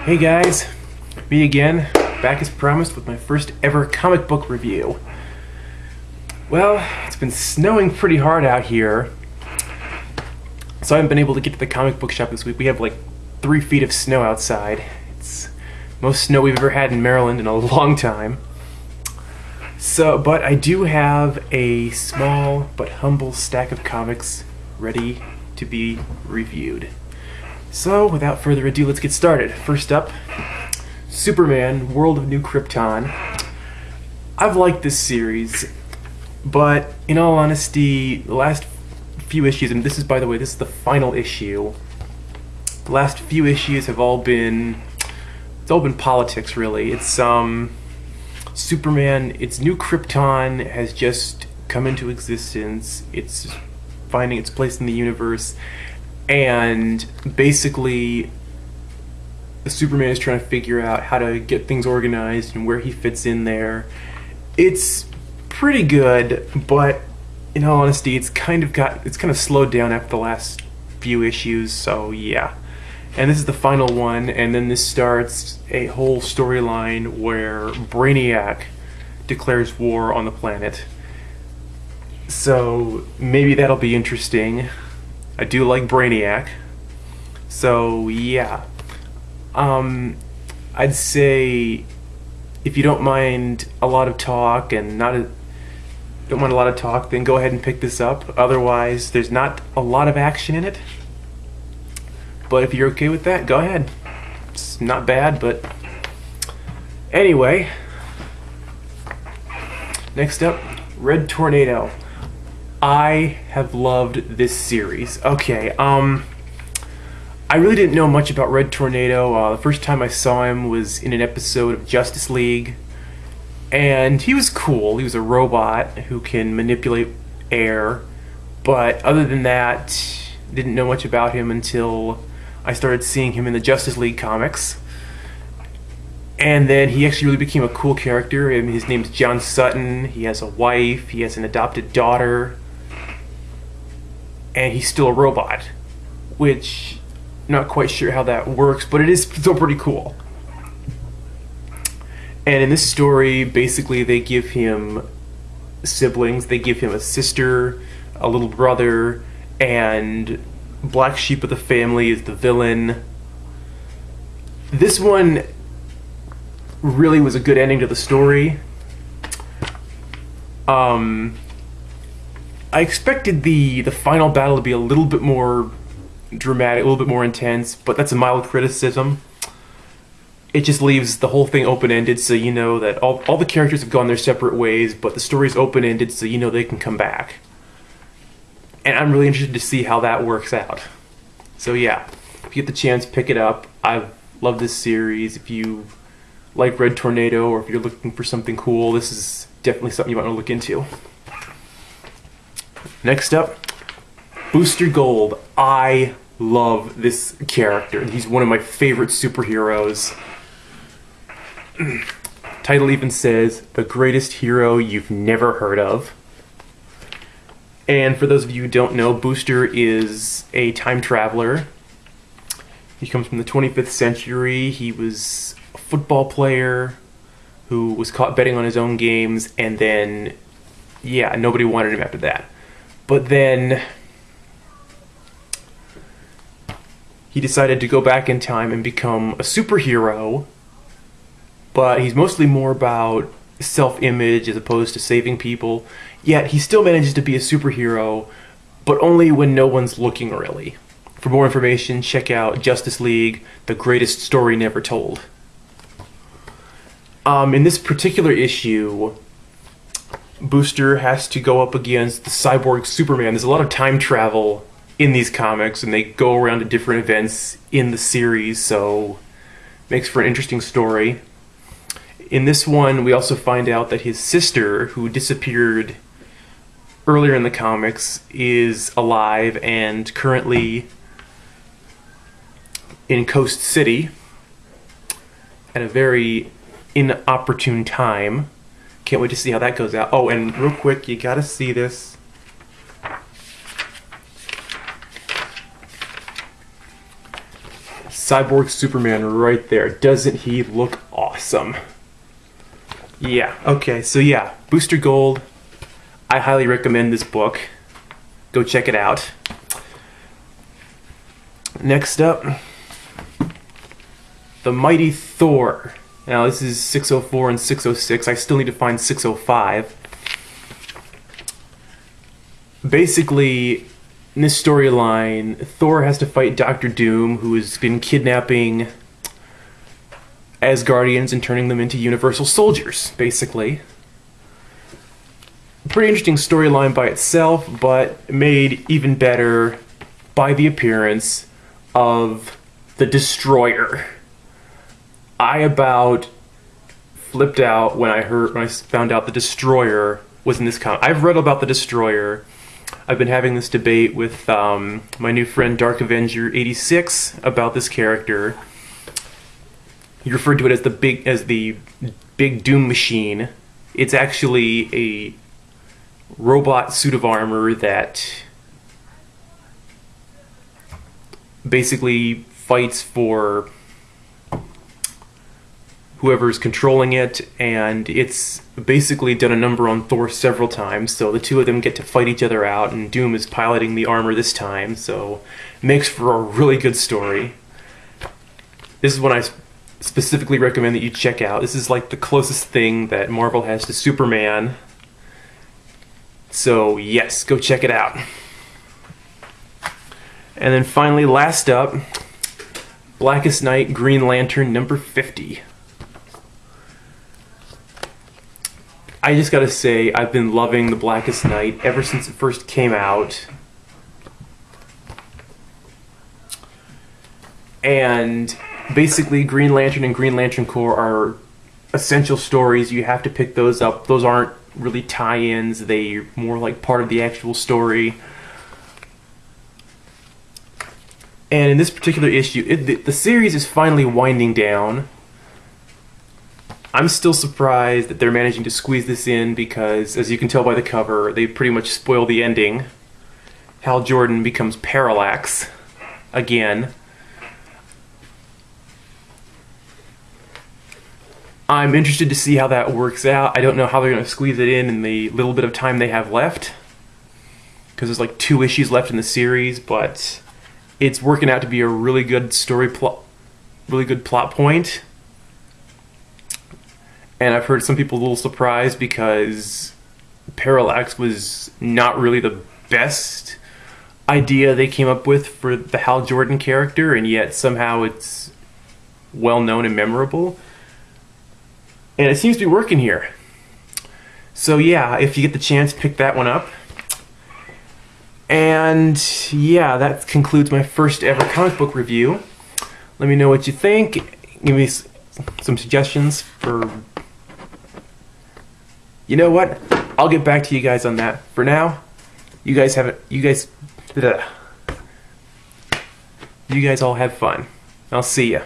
Hey guys, me again, back as promised with my first ever comic book review. Well, it's been snowing pretty hard out here, so I haven't been able to get to the comic book shop this week. We have like 3 feet of snow outside. It's most snow we've ever had in Maryland in a long time. But I do have a small but humble stack of comics ready to be reviewed. So, without further ado, let's get started. First up, Superman, World of New Krypton. I've liked this series, but in all honesty, the last few issues, and this is, by the way, this is the final issue. The last few issues have all been, it's all been politics, really. It's, Superman, its new Krypton has just come into existence. It's finding its place in the universe. And basically, Superman is trying to figure out how to get things organized and where he fits in there. It's pretty good, but in all honesty, it's kind of slowed down after the last few issues. So yeah, and this is the final one, and then this starts a whole storyline where Brainiac declares war on the planet. So maybe that'll be interesting. I do like Brainiac, so yeah. I'd say if you don't mind a lot of talk and don't mind a lot of talk, then go ahead and pick this up. Otherwise, there's not a lot of action in it. But if you're okay with that, go ahead. It's not bad, but anyway. Next up, Red Tornado. I have loved this series. Okay, I really didn't know much about Red Tornado. The first time I saw him was in an episode of Justice League, and he was cool. He was a robot who can manipulate air, but other than that, didn't know much about him until I started seeing him in the Justice League comics. And then he actually really became a cool character. I mean, his name's John Sutton. He has a wife. He has an adopted daughter. And he's still a robot, which I'm not quite sure how that works, but it is still pretty cool. And in this story, basically they give him siblings. They give him a sister, a little brother, and black sheep of the family is the villain. This one really was a good ending to the story. I expected the final battle to be a little bit more dramatic, a little bit more intense, but that's a mild criticism. It just leaves the whole thing open-ended, so you know that all the characters have gone their separate ways, but the story's open-ended, so you know they can come back. And I'm really interested to see how that works out. So yeah, if you get the chance, pick it up. I've loved this series. If you like Red Tornado, or if you're looking for something cool, this is definitely something you want to look into. Next up, Booster Gold. I love this character. He's one of my favorite superheroes. Title even says, the greatest hero you've never heard of. And for those of you who don't know, Booster is a time traveler. He comes from the 25th century. He was a football player who was caught betting on his own games, and then, yeah, nobody wanted him after that. But then he decided to go back in time and become a superhero, but he's mostly more about self-image as opposed to saving people. Yet he still manages to be a superhero, but only when no one's looking, really. For more information, check out Justice League, the greatest story never told. In this particular issue, Booster has to go up against the cyborg Superman. There's a lot of time travel in these comics, and they go around to different events in the series, so makes for an interesting story. In this one, we also find out that his sister, who disappeared earlier in the comics, is alive and currently in Coast City at a very inopportune time. Can't wait to see how that goes out. Oh, and real quick, you gotta see this. Cyborg Superman right there. Doesn't he look awesome? Yeah, okay, so yeah, Booster Gold. I highly recommend this book. Go check it out. Next up, The Mighty Thor. Now this is 604 and 606. I still need to find 605. Basically, in this storyline, Thor has to fight Doctor Doom, who has been kidnapping Asgardians and turning them into Universal Soldiers, basically. Pretty interesting storyline by itself, but made even better by the appearance of the Destroyer. I about flipped out when I found out the Destroyer was in this comic. I've read about the Destroyer. I've been having this debate with my new friend Dark Avenger 86 about this character. He referred to it as the big Doom machine. It's actually a robot suit of armor that basically fights for whoever's controlling it, and it's basically done a number on Thor several times, so the two of them get to fight each other out, and Doom is piloting the armor this time, so it makes for a really good story. This is one I specifically recommend that you check out. This is like the closest thing that Marvel has to Superman. So yes, go check it out. And then finally, last up, Blackest Night, Green Lantern number 50. I just gotta say, I've been loving the Blackest Night ever since it first came out. And basically, Green Lantern and Green Lantern Corps are essential stories. You have to pick those up. Those aren't really tie-ins. They're more like part of the actual story. And in this particular issue, the series is finally winding down. I'm still surprised that they're managing to squeeze this in because, as you can tell by the cover, they pretty much spoil the ending. Hal Jordan becomes Parallax again. I'm interested to see how that works out. I don't know how they're going to squeeze it in the little bit of time they have left, because there's like 2 issues left in the series, but it's working out to be a really good really good plot point. And I've heard some people a little surprised because Parallax was not really the best idea they came up with for the Hal Jordan character, and yet somehow it's well known and memorable. And it seems to be working here. So yeah, if you get the chance, pick that one up. And yeah, that concludes my first ever comic book review. Let me know what you think. Give me some suggestions for... You know what? I'll get back to you guys on that. For now, you guys all have fun. I'll see ya.